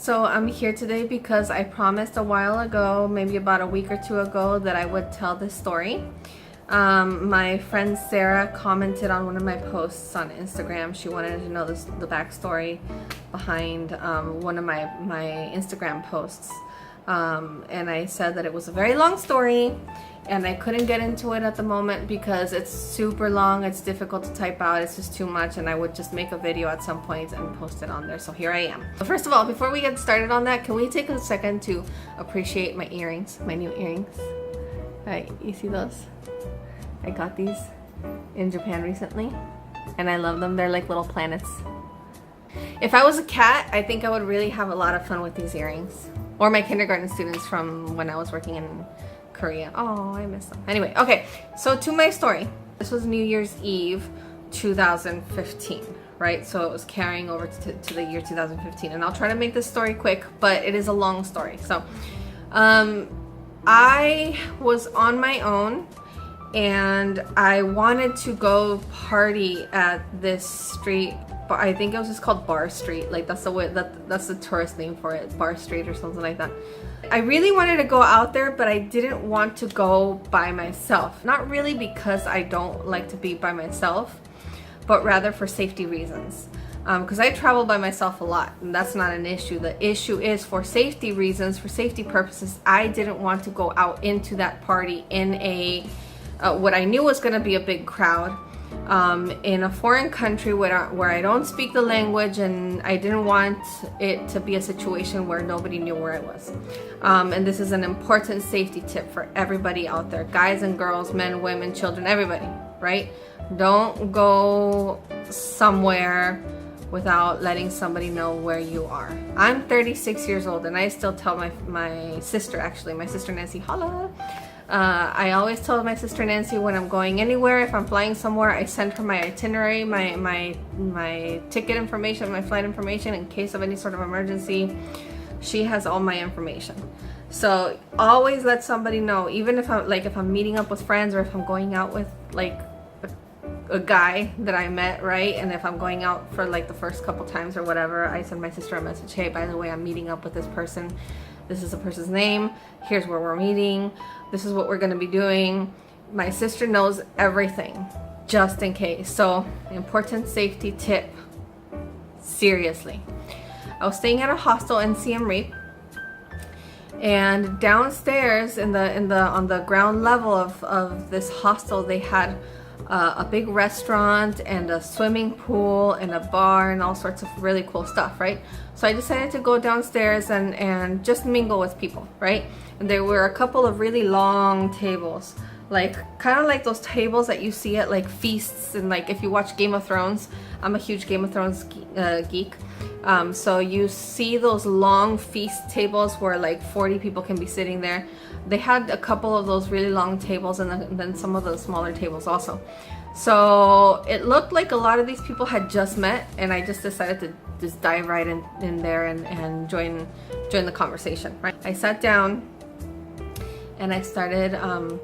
So I'm here today because I promised a while ago, maybe about a week or two ago, that I would tell this story. My friend Sarah commented on one of my posts on Instagram. She wanted to know the backstory behind one of my Instagram posts. And I said that it was a very long story and I couldn't get into it at the moment because it's super long, it's difficult to type out, it's just too much, and I would just make a video at some point and post it on there. So here I am. But first of all, before we get started on that, can we take a second to appreciate my earrings, my new earrings? Alright, you see those? I got these in Japan recently and I love them. They're like little planets. If I was a cat, I think I would really have a lot of fun with these earrings. Or my kindergarten students from when I was working in Korea. Oh, I miss them. Anyway, okay, so to my story. This was New Year's Eve 2015, right? So it was carrying over to the year 2015. And I'll try to make this story quick, but it is a long story. So I was on my own and I wanted to go party at this street. I think it was just called Bar Street. Like that's the tourist name for it, Bar Street or something like that. I really wanted to go out there, but I didn't want to go by myself. Not really because I don't like to be by myself, but rather for safety reasons. Because I travel by myself a lot, and that's not an issue. The issue is for safety reasons, for safety purposes, I didn't want to go out into that party in a what I knew was going to be a big crowd. In a foreign country where I don't speak the language, and I didn't want it to be a situation where nobody knew where I was. And this is an important safety tip for everybody out there, guys and girls, men, women, children, everybody, right? Don't go somewhere without letting somebody know where you are. I'm 36 years old and I still tell my sister, actually, my sister Nancy, holla. I always tell my sister Nancy when I'm going anywhere, if I'm flying somewhere, I send her my itinerary, my ticket information, my flight information in case of any sort of emergency. She has all my information. So always let somebody know, even if I'm meeting up with friends or if I'm going out with like a guy that I met, right? And if I'm going out for like the first couple times or whatever, I send my sister a message, hey, by the way, I'm meeting up with this person. This is the person's name. Here's where we're meeting. This is what we're going to be doing. My sister knows everything, just in case. So, important safety tip. Seriously. I was staying at a hostel in Siem, and downstairs on the ground level of this hostel, they had a big restaurant and a swimming pool and a bar and all sorts of really cool stuff, right? So I decided to go downstairs and just mingle with people, right? And there were a couple of really long tables, like kind of like those tables that you see at like feasts, and like if you watch Game of Thrones, I'm a huge Game of Thrones geek. So you see those long feast tables where like 40 people can be sitting there. They had a couple of those really long tables and then some of the smaller tables also. So it looked like a lot of these people had just met, and I just decided to just dive right in there and join the conversation, right? I sat down and I started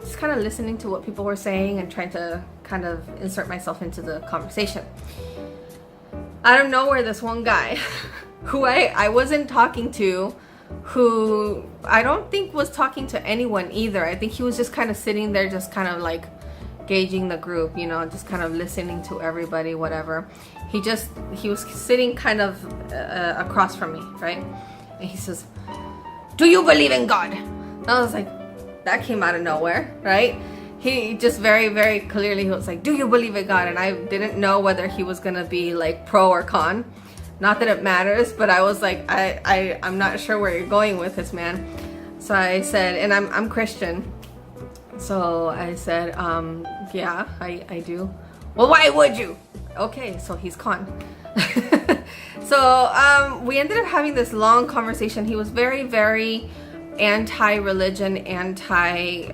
just kind of listening to what people were saying and trying to kind of insert myself into the conversation. Out of nowhere, this one guy who I wasn't talking to, who I don't think was talking to anyone either. I think he was just kind of sitting there, just kind of like gauging the group, you know, just kind of listening to everybody, whatever. He was sitting kind of across from me, right? And he says, "Do you believe in God?" And I was like, that came out of nowhere, right? He just very, very clearly, he was like, "Do you believe in God?" And I didn't know whether he was gonna be like pro or con. Not that it matters, but I was like, I'm not sure where you're going with this, man. So I said, and I'm Christian. So I said, yeah, I do. Well, why would you? Okay, so he's con. So we ended up having this long conversation. He was very, very anti-religion, anti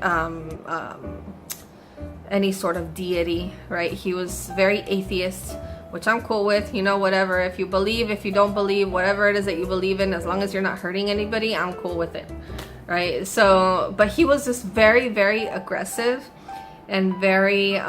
any sort of deity, right? He was very atheist, which I'm cool with, you know, whatever. If you believe, if you don't believe, whatever it is that you believe in, as long as you're not hurting anybody, I'm cool with it, right? So, but he was just very, very aggressive and very,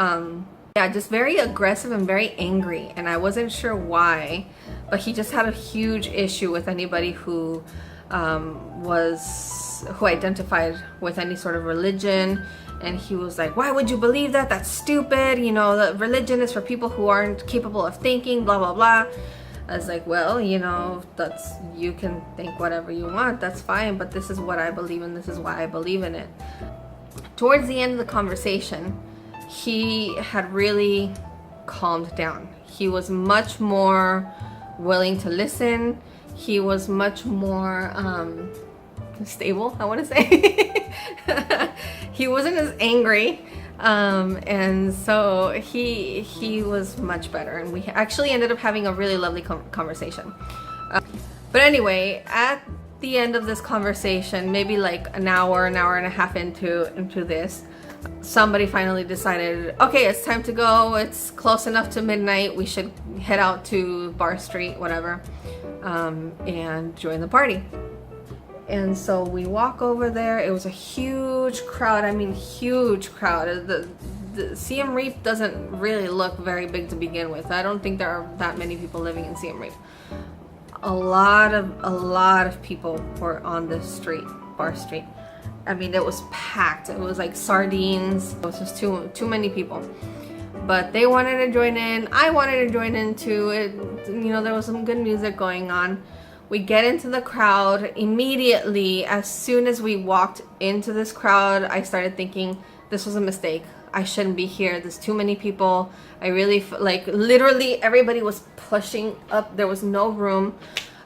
just very aggressive and very angry. And I wasn't sure why, but he just had a huge issue with anybody who who identified with any sort of religion. And he was like, why would you believe that? That's stupid. You know, the religion is for people who aren't capable of thinking, blah, blah, blah. I was like, well, you know, you can think whatever you want. That's fine. But this is what I believe in. This is why I believe in it. Towards the end of the conversation, he had really calmed down. He was much more willing to listen. He was much more stable, I want to say. He wasn't as angry, and so he was much better, and we actually ended up having a really lovely conversation. But anyway, at the end of this conversation, maybe like an hour and a half into this, somebody finally decided, okay, it's time to go. It's close enough to midnight. We should head out to Bar Street, whatever, and join the party. And so we walk over there. It was a huge crowd. I mean, huge crowd. The Siem Reap doesn't really look very big to begin with. I don't think there are that many people living in Siem Reap. A lot of people were on this street, Bar Street. I mean, it was packed. It was like sardines. It was just too many people. But they wanted to join in. I wanted to join in too. You know, there was some good music going on. We get into the crowd immediately. As soon as we walked into this crowd, I started thinking, this was a mistake. I shouldn't be here. There's too many people. I really, like, literally everybody was pushing up. There was no room.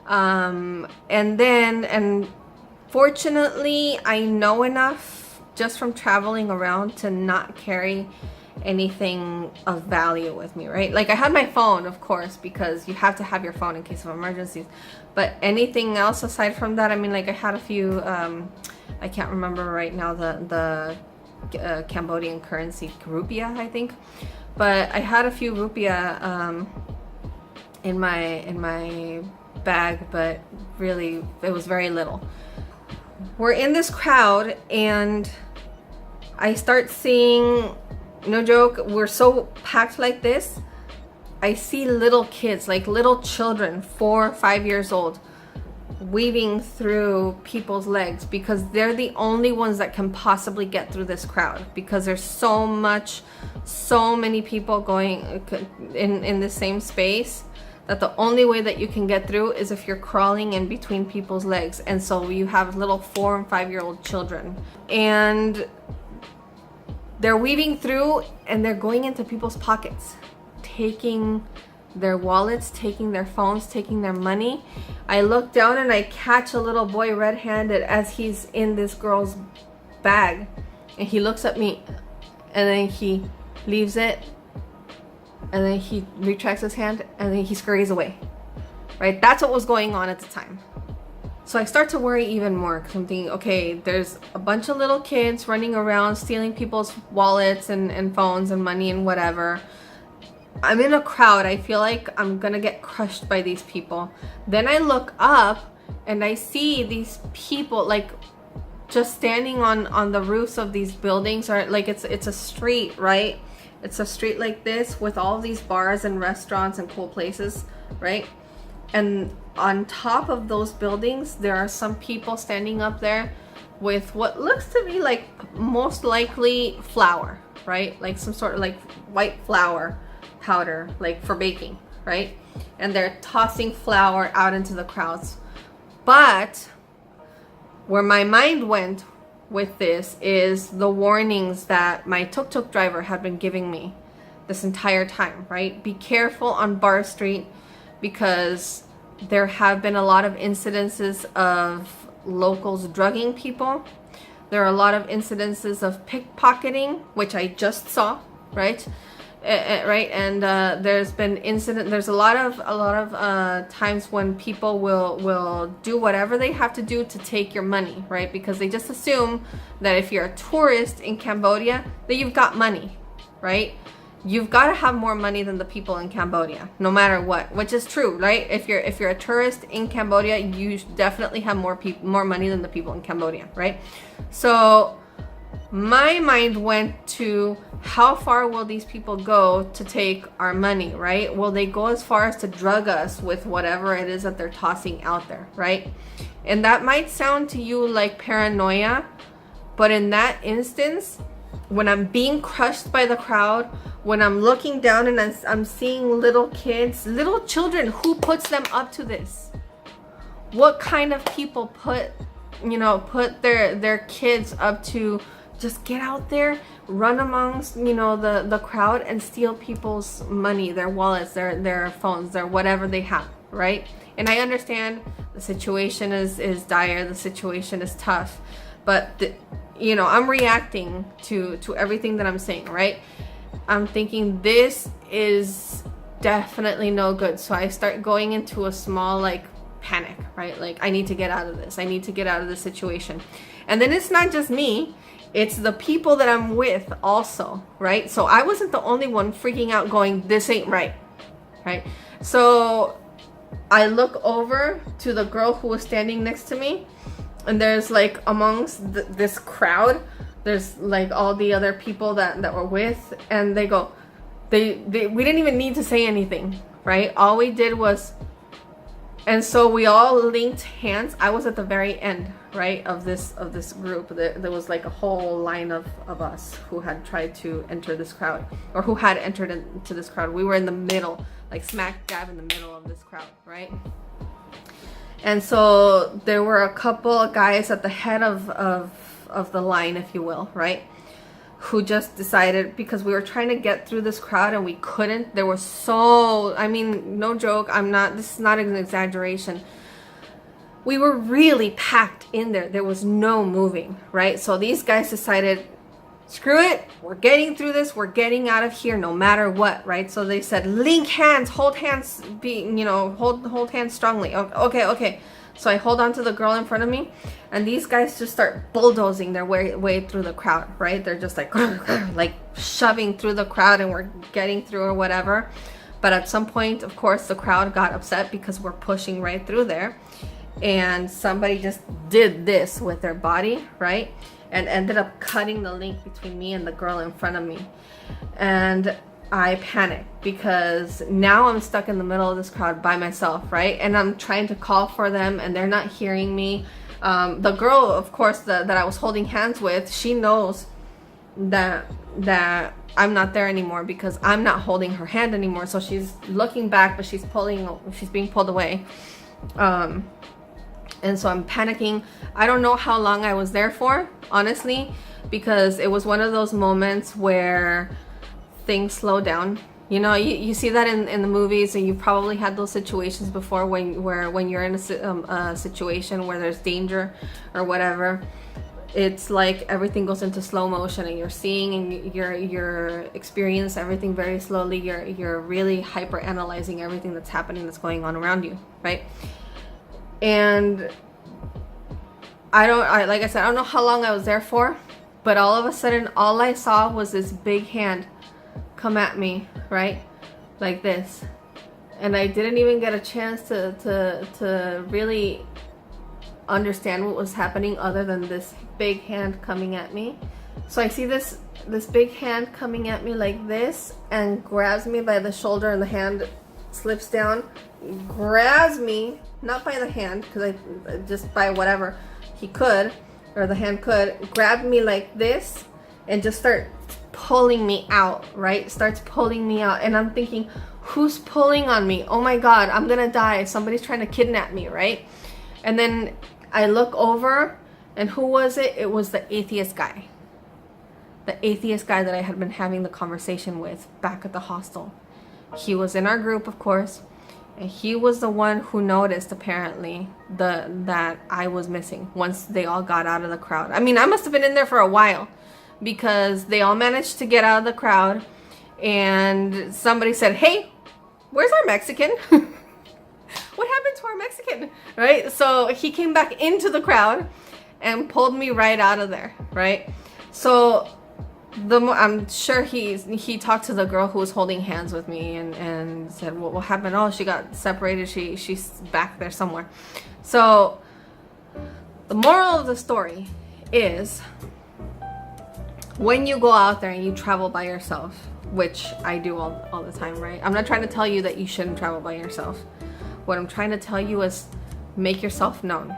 And fortunately, I know enough just from traveling around to not carry anything of value with me, right? Like, I had my phone, of course, because you have to have your phone in case of emergencies. But anything else aside from that, I mean, like, I had a few, I can't remember right now the Cambodian currency, rupiah, I think. But I had a few rupiah in my bag, but really it was very little. We're in this crowd and I start seeing, no joke, we're so packed like this, I see little kids, like little children, 4 or 5 years old, weaving through people's legs because they're the only ones that can possibly get through this crowd, because there's so many people going in the same space that the only way that you can get through is if you're crawling in between people's legs. And so you have little 4 and 5-year-old children, and they're weaving through and they're going into people's pockets, taking their wallets, taking their phones, taking their money. I look down and I catch a little boy red-handed as he's in this girl's bag, and he looks at me and then he leaves it, and then he retracts his hand and then he scurries away, right? That's what was going on at the time. So I start to worry even more because I'm thinking, okay, there's a bunch of little kids running around stealing people's wallets and phones and money and whatever. I'm in a crowd. I feel like I'm gonna get crushed by these people. Then I look up and I see these people like just standing on the roofs of these buildings, or like it's a street, right? It's a street like this with all these bars and restaurants and cool places, right? And on top of those buildings, there are some people standing up there with what looks to be like most likely flour, right? Like some sort of like white flour powder, like for baking, right? And they're tossing flour out into the crowds. But where my mind went with this is the warnings that my tuk-tuk driver had been giving me this entire time, right? Be careful on Bar Street because there have been a lot of incidences of locals drugging people. There are a lot of incidences of pickpocketing, which I just saw, right? Right, and there's a lot of times when people will do whatever they have to do to take your money, right? Because they just assume that if you're a tourist in Cambodia, that you've got money, right? You've got to have more money than the people in Cambodia, no matter what, which is true, right? If you're a tourist in Cambodia, you definitely have more money than the people in Cambodia, right? So my mind went to how far will these people go to take our money, right? Will they go as far as to drug us with whatever it is that they're tossing out there, right? And that might sound to you like paranoia, but in that instance, when I'm being crushed by the crowd, when I'm looking down and I'm seeing little kids, little children, who puts them up to this? What kind of people put their kids up to just get out there, run amongst, the crowd and steal people's money, their wallets, their phones, their whatever they have, right? And I understand the situation is dire, the situation is tough, but I'm reacting to everything that I'm saying, right? I'm thinking this is definitely no good. So I start going into a small panic, right? Like, I need to get out of this. I need to get out of this situation. And then it's not just me, it's the people that I'm with also, right? So I wasn't the only one freaking out going, this ain't right, right? So I look over to the girl who was standing next to me, and there's amongst this crowd, there's all the other people that were with, and they go, we didn't even need to say anything, right? All we did was, and so we all linked hands. I was at the very end, right, of this group. There was a whole line of us who had tried to enter this crowd, or who had entered into this crowd. We were in the middle, smack dab in the middle of this crowd, right? And so there were a couple of guys at the head of the line, if you will, right? Who just decided, because we were trying to get through this crowd and we couldn't. There was no joke, this is not an exaggeration. We were really packed in there. There was no moving, right? So these guys decided, screw it, we're getting through this, we're getting out of here no matter what, right? So they said, link hands, hold hands, hold hands strongly. Okay. So I hold on to the girl in front of me, and these guys just start bulldozing their way through the crowd, right? They're just shoving through the crowd, and we're getting through or whatever. But at some point, of course, the crowd got upset because we're pushing right through there, and somebody just did this with their body, right? And ended up cutting the link between me and the girl in front of me. And I panicked because now I'm stuck in the middle of this crowd by myself, right? And I'm trying to call for them and they're not hearing me. The girl, of course, that I was holding hands with, she knows that I'm not there anymore because I'm not holding her hand anymore. So she's looking back, but she's being pulled away. And so I'm panicking. I don't know how long I was there for, honestly, because it was one of those moments where things slow down. You see that in the movies, and you probably had those situations before when you're in a situation where there's danger or whatever. It's like everything goes into slow motion, and you're seeing and you're experiencing everything very slowly. You're really hyper analyzing everything that's happening, that's going on around you, right? And like I said, I don't know how long I was there for, but all of a sudden, all I saw was this big hand come at me, right? Like this. And I didn't even get a chance to really understand what was happening other than this big hand coming at me. So I see this big hand coming at me like this and grabs me by the shoulder, and the hand slips down, grabs me, not by the hand, because I just by whatever he could, or the hand could, grab me like this and just start pulling me out, right? Starts pulling me out. And I'm thinking, who's pulling on me? Oh my God, I'm gonna die. Somebody's trying to kidnap me, right? And then I look over, and who was it? It was the atheist guy. The atheist guy that I had been having the conversation with back at the hostel. He was in our group, of course. And he was the one who noticed, apparently, that I was missing once they all got out of the crowd. I mean, I must have been in there for a while, because they all managed to get out of the crowd, and somebody said, hey, where's our Mexican? What happened to our Mexican? Right? So he came back into the crowd and pulled me right out of there, right? So I'm sure he talked to the girl who was holding hands with me and said, what happened? Oh, she got separated. She's back there somewhere. So the moral of the story is, when you go out there and you travel by yourself, which I do all the time, right? I'm not trying to tell you that you shouldn't travel by yourself. What I'm trying to tell you is make yourself known.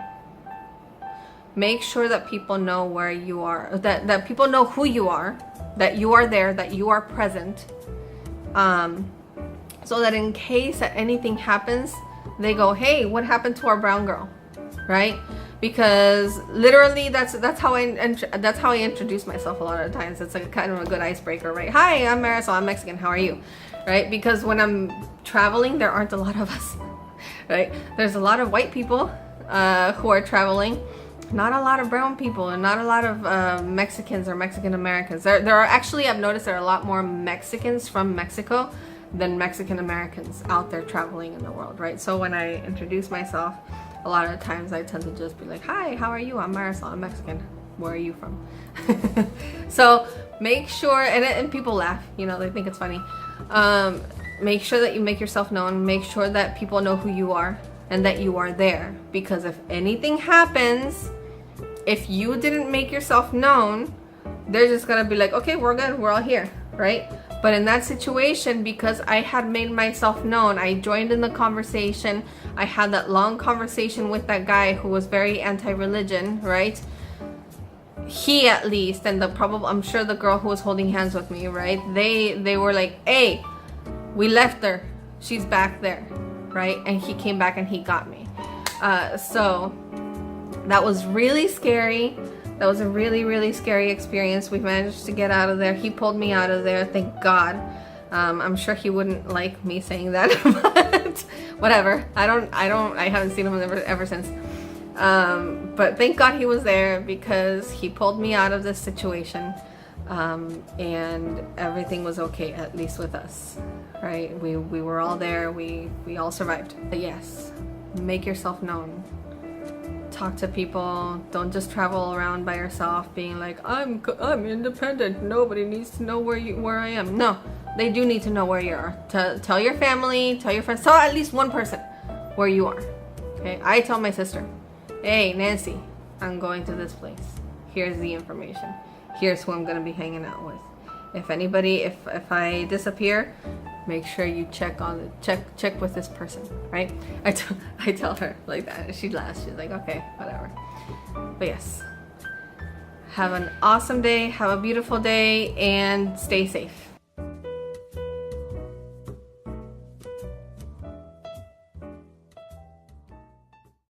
Make sure that people know where you are, that people know who you are, that you are there, that you are present, so that in case that anything happens, they go, hey, what happened to our brown girl, right? Because literally that's how I introduce myself a lot of times. It's like kind of a good icebreaker, right? Hi, I'm Marisol, I'm Mexican, how are you? Right? Because when I'm traveling, there aren't a lot of us, right? There's a lot of white people who are traveling, not a lot of brown people, and not a lot of Mexicans or Mexican Americans. There are actually, I've noticed there are a lot more Mexicans from Mexico than Mexican Americans out there traveling in the world, right? So when I introduce myself, a lot of times I tend to just be like, hi, how are you? I'm Marisol, I'm Mexican. Where are you from? So make sure, and people laugh, you know, they think it's funny. Make sure that you make yourself known. Make sure that people know who you are and that you are there. Because if anything happens, if you didn't make yourself known, they're just gonna be like, okay, we're good, we're all here, right? But in that situation, because I had made myself known, I joined in the conversation, I had that long conversation with that guy who was very anti-religion, right? He at least, and I'm sure the girl who was holding hands with me, right? They were like, hey, we left her, she's back there, right? And he came back and he got me. So that was really scary. That was a really, really scary experience. We managed to get out of there. He pulled me out of there, thank God. I'm sure he wouldn't like me saying that, but whatever. I haven't seen him ever since. But thank God he was there, because he pulled me out of this situation, and everything was okay, at least with us, right? We were all there. We all survived. But yes, make yourself known. Talk to people. Don't just travel around by yourself being like, I'm independent, nobody needs to know where I am. No, they do need to know where you are. Tell your family, tell your friends, tell at least one person where you are. Okay, I tell my sister, hey Nancy, I'm going to this place, here's the information, here's who I'm gonna be hanging out with. If anybody, if I disappear, make sure you check with this person, right? I tell her like that. She laughs. She's like, okay, whatever. But yes, have an awesome day, have a beautiful day, and stay safe.